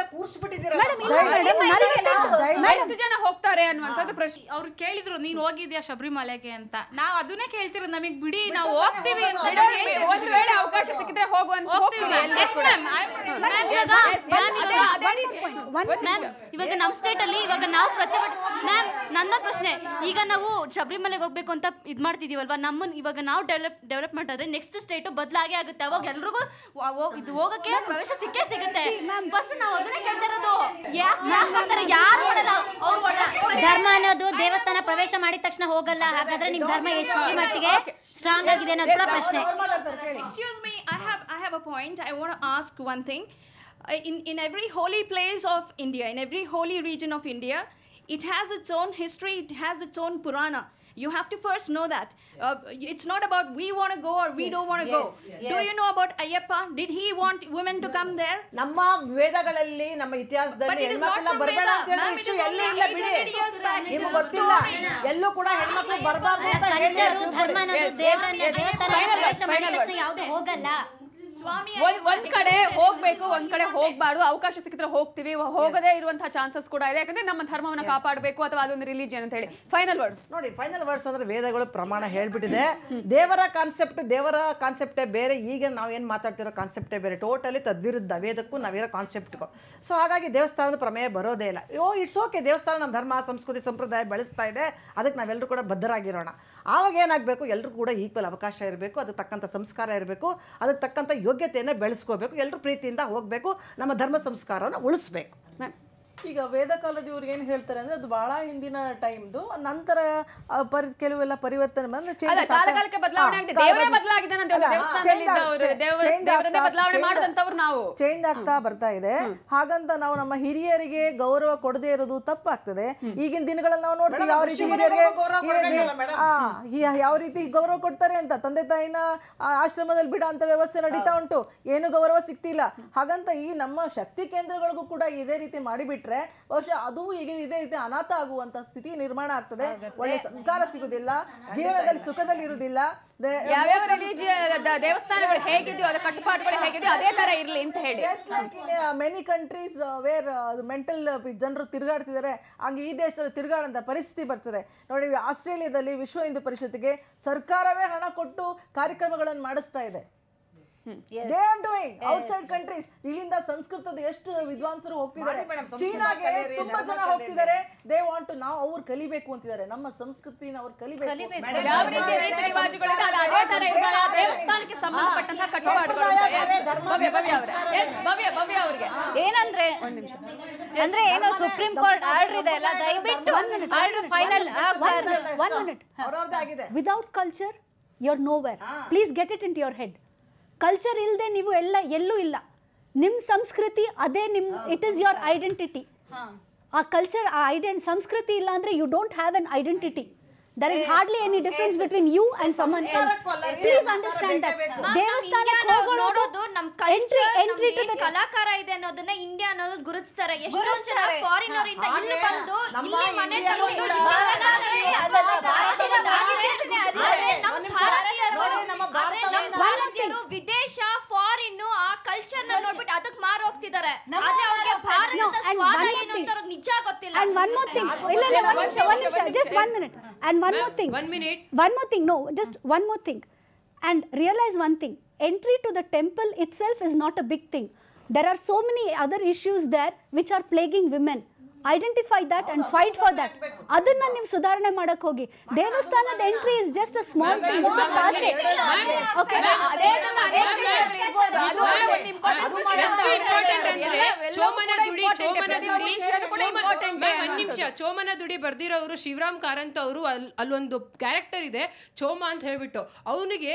ಎಷ್ಟು ಜನ ಹೋಗ್ತಾರೆ ಅನ್ನುವಂಥದ್ದು ಪ್ರಶ್ನೆ. ಅವ್ರು ಕೇಳಿದ್ರು ನೀನ್ ಹೋಗಿದ್ಯಾ ಶಬರಿಮಲೆಗೆ ಅಂತ. ನಾವು ಅದನ್ನೇ ಕೇಳ್ತಿರೋದು, ನಮಗ್ ಬಿಡಿ ನಾವು ಹೋಗ್ತೀವಿ ಅಂತ. ಒಂದು ವೇಳೆ ಅವಕಾಶ ಸಿಕ್ಕಿದ್ರೆ ಹೋಗುವಂತ ಇವಾಗ ನಮ್ಮ ಸ್ಟೇಟ್ ಅಲ್ಲಿ ಇವಾಗ ನಾವು ಮ್ಯಾಮ್ ನನ್ನ ಪ್ರಶ್ನೆ, ಈಗ ನಾವು ಶಬರಿಮಲೆಗೆ ಹೋಗ್ಬೇಕು ಅಂತ ಇದ್ ಮಾಡ್ತಿದೀವಲ್ವಾ, ನಮ್ಮನ್ನ ಇವಾಗ ನಾವು ಡೆವಲಪ್ಮೆಂಟ್ ಆದ್ರೆ ನೆಕ್ಸ್ಟ್ ಸ್ಟೇಟ್ ಬದಲಾಗೆ ಆಗುತ್ತೆ. ಅವಾಗ ಎಲ್ರಿಗೂ ಇದು ಹೋಗಕ್ಕೆ ಪ್ರವೇಶ ಸಿಕ್ಕೇ ಸಿಗುತ್ತೆ. ಫಸ್ಟ್ ನಾವು ಅದನ್ನೇ ಕೇಳ್ತಾ ಇರೋದು, ಯಾರು ಮಾಡಲ್ಲ. ಧರ್ಮ ಅನ್ನೋದು ದೇವಸ್ಥಾನ ಪ್ರವೇಶ ಮಾಡಿದ ತಕ್ಷಣ ಹೋಗಲ್ಲ. ಹಾಗಾದ್ರೆ ನಿಮ್ ಧರ್ಮ ಎಷ್ಟು ಮಟ್ಟಿಗೆ ಸ್ಟ್ರಾಂಗ್ ಆಗಿದೆ ಅನ್ನೋದು ಕೂಡ ಪ್ರಶ್ನೆ. Excuse me, I have a point. I want to ask one thing. In every holy place of India, in every holy region of India, it has its own history, it has its own Purana. You have to first know that. It's not about we want to go or we don't want to go. Do you know about Ayyappa? Did he want women to come there? ನಮ್ಮ ವೇದಗಳಲ್ಲಿ, ನಮ್ಮ ಇತಿಹಾಸದಲ್ಲಿ ಹೆಣ್ಮಕ್ಳನ್ನ ಬರಬೇಡ ಅಂತ ಹೇಳಿ ಇಶ್ಯೂ ಎಲ್ಲಿ ಇಲ್ಲ ಬಿಡಿ. ನಿಮಗೆ ಗೊತ್ತಿಲ್ಲ, ಎಲ್ಲೂ ಕೂಡ ಹೆಣ್ಮಕ್ಳು ಬರಬಾರ್ದು ಅಂತ ಕಲ್ಚರು ಧರ್ಮ ಅನ್ನೋದು ದೇವರನ್ನ ದೇವಸ್ಥಾನ ಪ್ರವೇಶ ಮಾಡಿದ ತಕ್ಷಣ ಯಾವುದು ಹೋಗಲ್ಲ. ಒಂದ್ ಕಡೆ ಹೋಗ್ಬೇಕು, ಒಂದ್ ಕಡೆ ಹೋಗ್ಬಾರ್ದು. ಅವಕಾಶ ಸಿಕ್ಕಿದ್ರೆ ಹೋಗ್ತೀವಿ, ಹೋಗದೇ ಇರುವಂತಹ ಚಾನ್ಸಸ್ ಕೂಡ ಇದೆ. ಯಾಕಂದ್ರೆ ನಮ್ಮ ಧರ್ಮವನ್ನ ಕಾಪಾಡಬೇಕು ಅಥವಾ ಅದೊಂದು ರಿಲಿಜಿಯನ್ ಅಂತ ಹೇಳಿ. ಫೈನಲ್ ವರ್ಡ್ಸ್ ನೋಡಿ, ಫೈನಲ್ ವರ್ಡ್ಸ್ ಅಂದ್ರೆ ವೇದಗಳು ಪ್ರಮಾಣ ಹೇಳ್ಬಿಟ್ಟಿದೆ. ದೇವರ ಕಾನ್ಸೆಪ್ಟೇ ಬೇರೆ, ಈಗ ನಾವು ಏನು ಮಾತಾಡ್ತಿರೋ ಕಾನ್ಸೆಪ್ಟೇ ಬೇರೆ, ಟೋಟಲಿ ತದ್ವಿರುದ್ಧ ವೇದಕ್ಕೂ ನಾವಿರೋ ಕಾನ್ಸೆಪ್ಟ್ಗೂ. ಸೊ ಹಾಗಾಗಿ ದೇವಸ್ಥಾನದ ಪ್ರಮೇಯ ಬರೋದೇ ಇಲ್ಲ. ಇಟ್ಸ್ ಓಕೆ, ದೇವಸ್ಥಾನ ನಮ್ಮ ಧರ್ಮ ಸಂಸ್ಕೃತಿ ಸಂಪ್ರದಾಯ ಬೆಳೆಸ್ತಾ ಇದೆ, ಅದಕ್ಕೆ ನಾವೆಲ್ಲರೂ ಕೂಡ ಬದ್ಧರಾಗಿರೋಣ. ಆವಾಗ ಏನಾಗಬೇಕು, ಎಲ್ಲರೂ ಕೂಡ ಈಕ್ವಲ್ ಅವಕಾಶ ಇರಬೇಕು, ಅದಕ್ಕೆ ತಕ್ಕಂಥ ಸಂಸ್ಕಾರ ಇರಬೇಕು, ಅದಕ್ಕೆ ತಕ್ಕಂಥ ಯೋಗ್ಯತೆಯನ್ನು ಬೆಳೆಸ್ಕೋಬೇಕು, ಎಲ್ಲರೂ ಪ್ರೀತಿಯಿಂದ ಹೋಗಬೇಕು, ನಮ್ಮ ಧರ್ಮ ಸಂಸ್ಕಾರವನ್ನು ಉಳಿಸ್ಬೇಕು. ಈಗ ವೇದ ಕಾಲದ ಇವ್ರಿಗೆ ಏನು ಹೇಳ್ತಾರೆ ಅಂದ್ರೆ ಅದು ಬಹಳ ಹಿಂದಿನ ಟೈಮ್ದು. ನಂತರ ಕೆಲವೆಲ್ಲ ಪರಿವರ್ತನೆ ಬಂದ್ರೆ ಚೇಂಜ್ ಆಗ್ತಾ ಬರ್ತಾ ಇದೆ. ಹಾಗಂತ ನಾವು ನಮ್ಮ ಹಿರಿಯರಿಗೆ ಗೌರವ ಕೊಡದೇ ಇರೋದು ತಪ್ಪಾಗ್ತದೆ. ಈಗಿನ ದಿನಗಳಲ್ಲಿ ನಾವು ನೋಡ್ತೀವಿ ಯಾವ ರೀತಿ ಹಿರಿಯರಿಗೆ ಯಾವ ರೀತಿ ಗೌರವ ಕೊಡ್ತಾರೆ ಅಂತ. ತಂದೆ ತಾಯಿನ ಆಶ್ರಮದಲ್ಲಿ ಬಿಡ ಅಂತ ವ್ಯವಸ್ಥೆ ನಡೀತಾ ಉಂಟು, ಏನು ಗೌರವ ಸಿಗ್ತಿಲ್ಲ. ಹಾಗಂತ ಈ ನಮ್ಮ ಶಕ್ತಿ ಕೇಂದ್ರಗಳಿಗೂ ಕೂಡ ಇದೇ ರೀತಿ ಮಾಡಿಬಿಟ್ರೆ ಬಹುಶಃ ಅದು ಈಗ ಇದೇ ರೀತಿ ಅನಾಥ ಆಗುವಂತ ಸ್ಥಿತಿ ನಿರ್ಮಾಣ ಆಗ್ತದೆ. ಒಳ್ಳೆ ಸಂಸ್ಕಾರ ಸಿಗುದಿಲ್ಲ, ಜೀವನದಲ್ಲಿ ಸುಖದಲ್ಲಿ ಇರುವುದಿಲ್ಲ. ಯಾವ್ಯಾವ ದೇವಸ್ಥಾನಗಳು ಹೇಗಿದೆಯೋ ಅದರ ಕಟ್ಟುಪಾಡುಗಳು ಹೇಗಿದೆಯೋ ಅದೇ ತರ ಇರಲಿ ಅಂತ ಹೇಳಿ. ಮೆನಿ ಕಂಟ್ರೀಸ್ ವೇರ್ ಮೆಂಟಲ್ ಜನರು ತಿರುಗಾಡ್ತಿದ್ದಾರೆ, ಹಂಗೆ ಈ ದೇಶದಲ್ಲಿ ತಿರುಗಾಡಂತ ಪರಿಸ್ಥಿತಿ ಬರ್ತದೆ. ನೋಡಿ, ಆಸ್ಟ್ರೇಲಿಯಾದಲ್ಲಿ ವಿಶ್ವ ಹಿಂದೂ ಪರಿಷತ್ಗೆ ಸರ್ಕಾರವೇ ಹಣ ಕೊಟ್ಟು ಕಾರ್ಯಕ್ರಮಗಳನ್ನು ಮಾಡಿಸ್ತಾ ಇದೆ. They are doing outside countries. ಇಲ್ಲಿಂದ ಸಂಸ್ಕೃತದ ಎಷ್ಟು ವಿದ್ವಾಂಸರು ಹೋಗ್ತಿದ್ದಾರೆ, ಚೀನಾಗೆ ತುಂಬಾ ಜನ ಹೋಗ್ತಿದ್ದಾರೆ. ದೇ ವಾಂಟ್ ಟು ನಾವು ಅವ್ರು ಕಲಿಬೇಕು ಅಂತಿದ್ದಾರೆ, ನಮ್ಮ ಸಂಸ್ಕೃತಿನ ಅವ್ರು ಕಲಿಬೇಕು. ಯಾವ ರೀತಿ ರೀತಿ ರಿವಾಜುಗಳಿದೆ ಅದೇ ತರ ಇರಬೇಕು. ದೇವಸ್ಥಾನಕ್ಕೆ ಸಂಬಂಧಪಟ್ಟಂತ ಕಟ್ಟುಪಾಡುಗಳು. ಭವ್ಯ ಅವರಿಗೆ ಏನಂದ್ರೆ ಅಂದ್ರೆ ಏನು ಸುಪ್ರೀಂ ಕೋರ್ಟ್ ಆರ್ಡರ್ ಇದೆ ಅಲ್ಲ, ದಯವಿಟ್ಟು ಆರ್ಡರ್ ಫೈನಲ್ ಆಗಬಾರದು. 1 minute. Without culture you're nowhere. Please get it into your head. Culture ಇಲ್ಲದೆ ನೀವು ಎಲ್ಲೂ ಇಲ್ಲ. ನಿಮ್ಮ ಸಂಸ್ಕೃತಿ ಅದೇ ಇಟ್ ಈಸ್ ಯೋರ್ ಐಡೆಂಟಿಟಿ. ಆ ಕಲ್ಚರ್, ಆ ಸಂಸ್ಕೃತಿ ಇಲ್ಲ ಅಂದ್ರೆ you don't have an identity. There is hardly any difference between you and someone else. Please understand that. ದೇವಸ್ಥಾನಕ್ಕೆ ಹೋಗೋದು ನಮ್ಮ ಕಲ್ಚರ್, ನಮ್ಮ ಕಲಾಕಾರ ಇದೆ ಅನ್ನೋದನ್ನ ಇಂಡಿಯಾ ಅನ್ನೋದು ಗುರುತಿಸ್ತಾರೆ. ಎಷ್ಟೋ ಜನ ಫಾರಿನರ್ ಇಂದ ಇಲ್ಲಿ ಬಂದು ಇಲ್ಲಿ ಮನೆ ತಗೊಂಡು ಭಾರತೀಯರು ವಿದೇಶ ಫಾರಿನ್ ಆ ಕಲ್ಚರ್ ನ ನೋಡ್ಬಿಟ್ಟು ಅದಕ್ಕೆ ಮಾರು ಹೋಗ್ತಿದ್ದಾರೆ. ಆದ್ರೆ ಅವ್ರಿಗೆ ಭಾರತದ ಸ್ವಾದ ಏನು ಅಂತ ಅವ್ರಿಗೆ ನಿಜ ಗೊತ್ತಿಲ್ಲ. And one more thing, just 1 minute. And one more thing. 1 minute. One more thing. No, just one more thing. And realize one thing. Entry to the temple itself is not a big thing. There are so many other issues there which are plaguing women. Identify that and fight for that. ಅದನ್ನ ನೀವು ಸುಧಾರಣೆ ಮಾಡಕ್ಕೆ ಹೋಗಿ. ದೇವಸ್ಥಾನದ entry is just a small thing. Okay, Chomanadudi ಬರ್ದಿರೋರು ಶಿವರಾಮ್ ಕಾರಂತ್ ಅವರು. ಅಲ್ಲೊಂದು ಕ್ಯಾರೆಕ್ಟರ್ ಇದೆ ಚೋಮ ಅಂತ ಹೇಳ್ಬಿಟ್ಟು. ಅವನಿಗೆ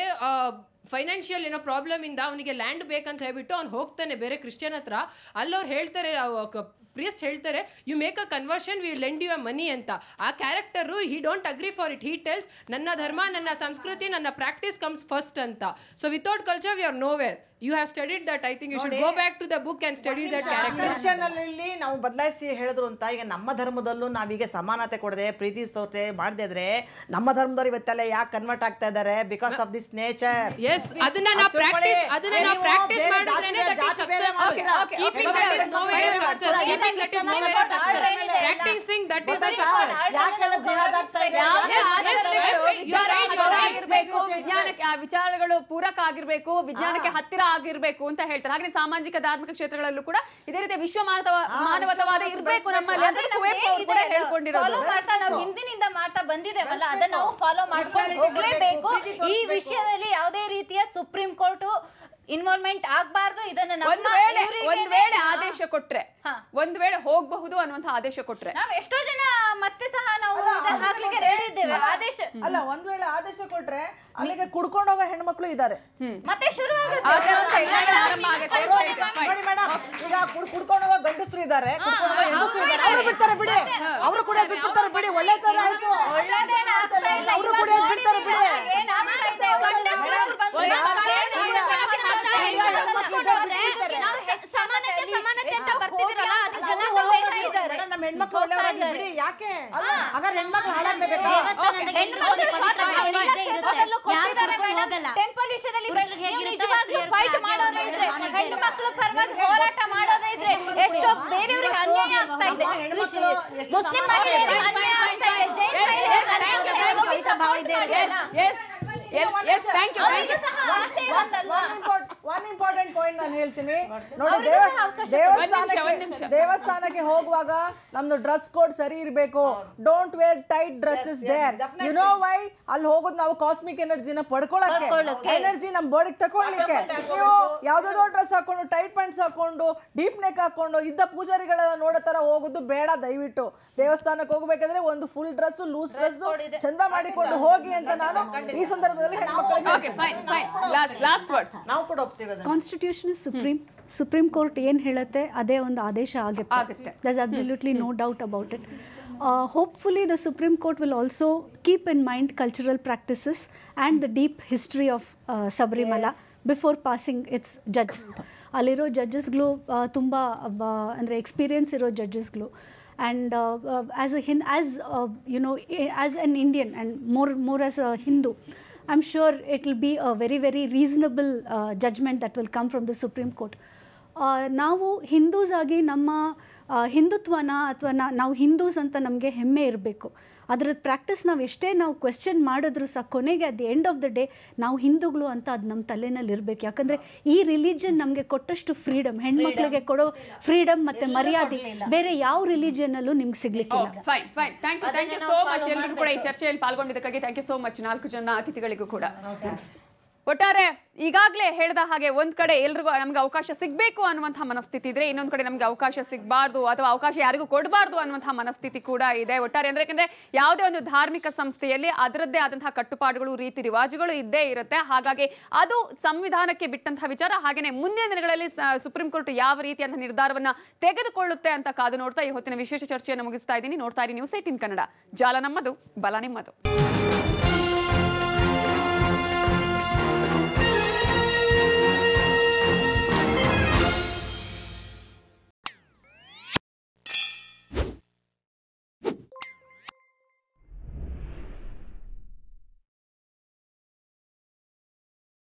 ಫೈನಾನ್ಷಿಯಲ್ ಏನೋ ಪ್ರಾಬ್ಲಮ್ ಇಂದ ಅವನಿಗೆ ಲ್ಯಾಂಡ್ ಬೇಕಂತ ಹೇಳ್ಬಿಟ್ಟು ಅವ್ನು ಹೋಗ್ತಾನೆ ಬೇರೆ ಕ್ರಿಶ್ಚಿಯನ್ ಹತ್ರ. ಅಲ್ಲವ್ರು ಹೇಳ್ತಾರೆ, ಪ್ರಿಯಸ್ಟ್ ಹೇಳ್ತಾರೆ, you make a conversion, we lend you a money ಅಂತ. ಆ character he don't agree for it. He tells, ನನ್ನ ಧರ್ಮ, ನನ್ನ ಸಂಸ್ಕೃತಿ, ನನ್ನ ಪ್ರಾಕ್ಟೀಸ್ ಕಮ್ಸ್ ಫಸ್ಟ್ ಅಂತ. So without culture we are no where. You have studied that. I think you should go back to the book and study that character. Christian ಅಲ್ಲಿ ನಾವು ಬದಲಾಯಿಸಿ ಹೇಳಿದ್ರು ಅಂತ ಈಗ ನಮ್ಮ ಧರ್ಮದಲ್ಲೂ ನಾವೀಗ ಸಮಾನತೆ ಕೊಡದೆ ಪ್ರೀತಿ ಸೋತೆ ಮಾಡದೇ ಇದ್ರೆ ನಮ್ಮ ಧರ್ಮದವ್ರು ಇವತ್ತೆಲ್ಲ ಯಾಕೆ ಕನ್ವರ್ಟ್ ಆಗ್ತಾ ಇದ್ದಾರೆ? Because of this nature. Yes, ಅದನ್ನ ನಾವು ಪ್ರಾಕ್ಟೀಸ್ ಮಾಡಿದ್ರೇನೆ that is successful. Keeping that is nowhere success. Keeping that is nowhere success. Practising that is a success. ಯಾಕೆಲ್ಲ ಜಿಹಾದ್ ಆಗ್ತಾ ಇದೆ? ವಿಜ್ಞಾನಕ್ಕೆ ಆ ವಿಚಾರಗಳು ಪೂರಕ ಆಗಿರ್ಬೇಕು, ವಿಜ್ಞಾನಕ್ಕೆ ಹತ್ತಿರ ಆಗಿರ್ಬೇಕು ಅಂತ ಹೇಳ್ತಾರೆ. ಹಾಗೆ ಸಾಮಾಜಿಕ ಧಾರ್ಮಿಕ ಕ್ಷೇತ್ರಗಳಲ್ಲೂ ಕೂಡ ಇದೇ ರೀತಿ ವಿಶ್ವ ಮಾನವತಾವಾದ ಇರ್ಬೇಕು ನಮ್ಮಲ್ಲಿ. ನಾವು ಹಿಂದಿನಿಂದ ಮಾಡ್ತಾ ಬಂದಿದ್ದೇವಲ್ಲ, ಅದನ್ನ ನಾವು ಫಾಲೋ ಮಾಡ್ಕೊಂಡು ಹೋಗ್ಲೇಬೇಕು. ಈ ವಿಷಯದಲ್ಲಿ ಯಾವುದೇ ರೀತಿಯ ಸುಪ್ರೀಂ ಕೋರ್ಟ್ ಇನ್ವಾಲ್ವ್ಮೆಂಟ್ ಆಗ್ಬಾರ್ದು. ಇದನ್ನ ಒಂದ್ ವೇಳೆ ಆದೇಶ ಕೊಟ್ರೆ, ಒಂದ್ ವೇಳೆ ಹೋಗಬಹುದು ಅನ್ನುವಂತ ಆದೇಶ ಕೊಟ್ರೆ ನಾವು ಎಷ್ಟೋ ಜನ ಮತ್ತೆ ಸಹ ನಾವು ಹಾಕ್ಲಿಕ್ಕೆ ರೆಡಿ ಇದ್ದೇವೆ. ಆದೇಶ ಅಲ್ಲ, ಒಂದ್ ವೇಳೆ ಆದೇಶ ಕೊಟ್ರೆ ಅಲ್ಲಿಗೆ ಕುಡ್ಕೊಂಡು ಹೋಗೋ ಹೆಣ್ಮಕ್ಳು ಇದ್ದಾರೆ. ಮತ್ತೆ ಶುರು ಆಗುತ್ತೆ. ಈಗ ಕುಡ್ಕೊಂಡು ಹೋಗೋ ಗಂಡಸರು ಇದ್ದಾರೆ, ಅವರು ಬಿಡ್ತಾರೆ ಬಿಡಿ, ಅವರು ಕೂಡ ಬಿಡ್ತಾರೆ ಬಿಡಿ. ಒಳ್ಳೆ ತರ ಆಯ್ತು, ಅವರು ಕೂಡ ಬಿಡ್ತಾರೆ ಬಿಡಿ. ನಮ್ಮ ಹೆಣ್ಮಕ್ಳು ಒಳ್ಳೆಯವರಾಗಿ ಬಿಡಿ. ಯಾಕೆ ಹಾಗಾದ್ರೆ ಹೆಣ್ಮಕ್ಳು ಹಾಳಾಗ್ಲೇಬೇಕು? ಟೆಂಪಲ್ ವಿಷಯದಲ್ಲಿ ಫೈಟ್ ಮಾಡೋದು ಇದ್ರೆ, ಹೆಣ್ಣು ಮಕ್ಕಳು ಪರವಾಗಿ ಹೋರಾಟ ಮಾಡೋದು ಇದ್ರೆ, ಎಷ್ಟೋ ಬೇರೆಯವರಿಗೆ ಅನ್ಯಾಯ ಆಗ್ತಾ ಇದೆ. ಮುಸ್ಲಿಂ ಮಹಿಳೆಯರಿಗೆ ಅನ್ಯಾಯ ಆಗ್ತಾ ಇದೆ. ಒನ್ ಇಂಪಾರ್ಟೆಂಟ್ ಪಾಯಿಂಟ್ ನಾನು ಹೇಳ್ತೀನಿ ನೋಡಿ. ದೇವಸ್ಥಾನಕ್ಕೆ ಹೋಗುವಾಗ ನಮ್ದು ಡ್ರೆಸ್ ಕೋಡ್ ಸರಿ ಇರಬೇಕು. Don't wear tight dresses there. You know why? ಅಲ್ಲಿ ಹೋಗೋದು ನಾವು ಕಾಸ್ಮಿಕ್ ಎನರ್ಜಿನ ಪಡ್ಕೊಳ್ಳಕ್ಕೆ, ಎನರ್ಜಿ ನಮ್ ಬಾಡಿಗೆ ತಗೊಳ್ಳಿಕ್ಕೆ. ನೀವು ಯಾವ್ದಾದ್ರು ಡ್ರೆಸ್ ಹಾಕೊಂಡು, ಟೈಟ್ ಪ್ಯಾಂಟ್ಸ್ ಹಾಕೊಂಡು, ಡೀಪ್ ನೆಕ್ ಹಾಕೊಂಡು ಇದ್ದ ಪೂಜಾರಿಗಳೆಲ್ಲ ನೋಡೋ ತರ ಹೋಗೋದು ಬೇಡ. ದಯವಿಟ್ಟು ದೇವಸ್ಥಾನಕ್ಕೆ ಹೋಗ್ಬೇಕಾದ್ರೆ ಒಂದು ಫುಲ್ ಡ್ರೆಸ್, ಲೂಸ್ ಡ್ರೆಸ್ ಚಂದ ಮಾಡಿಕೊಂಡು ಹೋಗಿ ಅಂತ ನಾನು ಈ ಸಂದರ್ಭದಲ್ಲಿ constitution is supreme. Supreme court ಏನು ಹೇಳುತ್ತೆ ಅದೇ ಒಂದು ಆದೇಶ ಆಗುತ್ತೆ. There's absolutely no doubt about it. Hopefully the Supreme Court will also keep in mind cultural practices and the deep history of Sabarimala before passing its judgment. ಅಲ್ಲಿರೋ ಜಡ್ಜಸ್ಗಳು ತುಂಬ ಅಂದರೆ ಎಕ್ಸ್ಪೀರಿಯನ್ಸ್ ಇರೋ ಜಡ್ಜಸ್ಗಳು. And as an Indian and more as a Hindu, I'm sure it will be a very, very reasonable judgment that will come from the Supreme Court. ನಾವು ಹಿಂದೂಸ್ ಆಗಿ ನಮ್ಮ ಹಿಂದುತ್ವನ ಅಥವಾ ನಾವು ಹಿಂದೂಸ್ ಅಂತ ನಮಗೆ ಹೆಮ್ಮೆ ಇರಬೇಕು. ಅದರದ್ದು ಪ್ರಾಕ್ಟೀಸ್ ನಾವು ಎಷ್ಟೇ ನಾವು ಕ್ವೆಶ್ಚನ್ ಮಾಡಿದ್ರು ಸಹ ಕೊನೆಗೆ at the end of the day ನಾವು ಹಿಂದೂಗಳು ಅಂತ ಅದು ನಮ್ಮ ತಲೆನಲ್ಲಿ ಇರಬೇಕು. ಯಾಕಂದರೆ ಈ ರಿಲಿಜನ್ ನಮಗೆ ಕೊಟ್ಟಷ್ಟು ಫ್ರೀಡಮ್, ಹೆಣ್ಮಕ್ಳಿಗೆ ಕೊಡೋ ಫ್ರೀಡಮ್ ಮತ್ತು ಮರ್ಯಾದೆ ಬೇರೆ ಯಾವ ರಿಲಿಜನ್ನಲ್ಲೂ ನಿಮ್ಗೆ ಸಿಗ್ಲಿಕ್ಕಿಲ್ಲ. Fine fine, thank you so much. ಎಲ್ಲರೂ ಕೂಡ ಈ ಚರ್ಚೆಯಲ್ಲಿ ಪಾಲ್ಗೊಂಡಿದ್ದಕ್ಕಾಗಿ ಥ್ಯಾಂಕ್ ಯು ಸೋ ಮಚ್. 4 ಜನ ಅತಿಥಿಗಳಿಗೂ ಕೂಡ. ಒಟ್ಟಾರೆ ಈಗಾಗಲೇ ಹೇಳಿದ ಹಾಗೆ ಒಂದ್ ಕಡೆ ಎಲ್ರಿಗೂ ನಮ್ಗೆ ಅವಕಾಶ ಸಿಗಬೇಕು ಅನ್ನುವಂತಹ ಮನಸ್ಥಿತಿ ಇದ್ರೆ, ಇನ್ನೊಂದು ಕಡೆ ನಮ್ಗೆ ಅವಕಾಶ ಸಿಗಬಾರ್ದು ಅಥವಾ ಅವಕಾಶ ಯಾರಿಗೂ ಕೊಡಬಾರ್ದು ಅನ್ನುವಂತಹ ಮನಸ್ಥಿತಿ ಕೂಡ ಇದೆ. ಒಟ್ಟಾರೆ ಅಂದ್ರೆ ಯಾಕಂದ್ರೆ ಯಾವುದೇ ಒಂದು ಧಾರ್ಮಿಕ ಸಂಸ್ಥೆಯಲ್ಲಿ ಅದರದ್ದೇ ಆದಂತಹ ಕಟ್ಟುಪಾಡುಗಳು, ರೀತಿ ರಿವಾಜುಗಳು ಇದ್ದೇ ಇರುತ್ತೆ. ಹಾಗಾಗಿ ಅದು ಸಂವಿಧಾನಕ್ಕೆ ಬಿಟ್ಟಂತಹ ವಿಚಾರ. ಹಾಗೇನೆ ಮುಂದಿನ ದಿನಗಳಲ್ಲಿ ಸುಪ್ರೀಂ ಕೋರ್ಟ್ ಯಾವ ರೀತಿಯಂತಹ ನಿರ್ಧಾರವನ್ನ ತೆಗೆದುಕೊಳ್ಳುತ್ತೆ ಅಂತ ಕಾದು ನೋಡ್ತಾ ಈ ಹೊತ್ತಿನ ವಿಶೇಷ ಚರ್ಚೆಯನ್ನು ಮುಗಿಸ್ತಾ ಇದ್ದೀನಿ. ನೋಡ್ತಾ ಇರಿ ನ್ಯೂಸ್ 18 ಕನ್ನಡ. ಜಾಲ ನಮ್ಮದು, ಬಲ ನಿಮ್ಮದು.